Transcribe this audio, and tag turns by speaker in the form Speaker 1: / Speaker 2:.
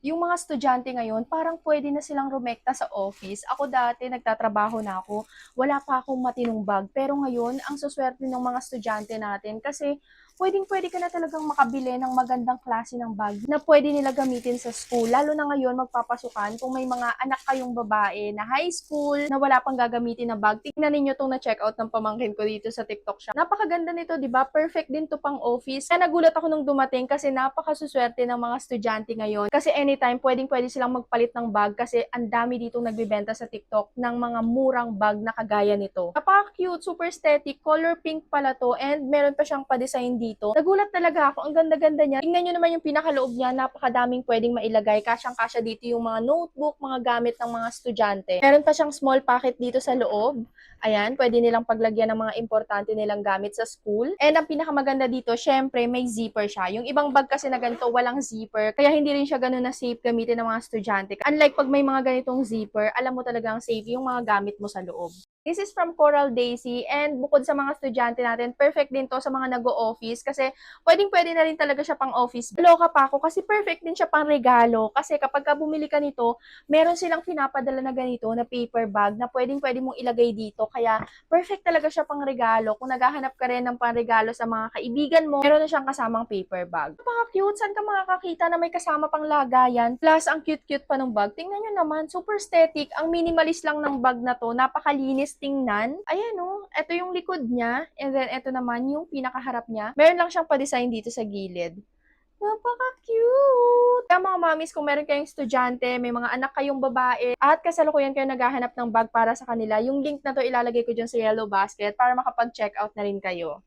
Speaker 1: Yung mga estudyante ngayon, parang pwede na silang rumekta sa office. Ako dati, nagtatrabaho na ako, wala pa akong matinong bag. Pero ngayon, ang suswerte ng mga estudyante natin kasi pwedeng-pwede ka na talagang makabili ng magandang klase ng bag na pwede nila gamitin sa school. Lalo na ngayon, magpapasukan, kung may mga anak kayong babae na high school na wala pang gagamitin na bag, tignan ninyo tong na-check out ng pamangkin ko dito sa TikTok shop. Napakaganda nito, di ba? Perfect din to pang office. Kaya nagulat ako nung dumating kasi napakasuswerte ng mga estudyante ngayon. Kasi anytime, pwedeng-pwede silang magpalit ng bag kasi ang dami ditong nagbebenta sa TikTok ng mga murang bag na kagaya nito. Napaka-cute, super aesthetic, color pink pala to, and meron pa siyang pa-design dito. Nagulat talaga ako, ang ganda-ganda niya. Tingnan nyo naman yung pinakaloob niya, napakadaming pwedeng mailagay. Kasyang-kasya dito yung mga notebook, mga gamit ng mga estudyante. Meron pa siyang small pocket dito sa loob. Ayan, pwede nilang paglagyan ng mga importante nilang gamit sa school. And ang pinakamaganda dito, syempre, may zipper siya. Yung ibang bag kasi na ganito, walang zipper. Kaya hindi rin siya ganun na safe gamitin ng mga estudyante. Unlike pag may mga ganitong zipper, alam mo talagang safe yung mga gamit mo sa loob. This is from Coral Daisy, and bukod sa mga estudyante natin, perfect din to sa mga nag-o-office kasi pwedeng-pwede na rin talaga siya pang office. Loka pa ako kasi perfect din siya pang regalo kasi kapag bumili ka nito, meron silang pinapadala na ganito na paper bag na pwedeng-pwede mong ilagay dito. Kaya perfect talaga siya pang regalo. Kung naghahanap ka rin ng pang regalo sa mga kaibigan mo, meron na siyang kasamang paper bag. Napaka-cute. Saan ka makakakita na may kasama pang lagayan? Plus, ang cute-cute pa ng bag. Tingnan nyo naman, super aesthetic. Ang minimalist lang ng bag na to. Napakalinis tingnan. Ayan o, ito yung likod niya. And then, ito naman yung pinakaharap niya. Meron lang siyang pa-design dito sa gilid. Napaka-cute! Kaya mga mamis, kung meron kayong estudyante, may mga anak kayong babae, at kasalukuyan kayo naghahanap ng bag para sa kanila, yung link na to ilalagay ko dyan sa yellow basket para makapag-check out na rin kayo.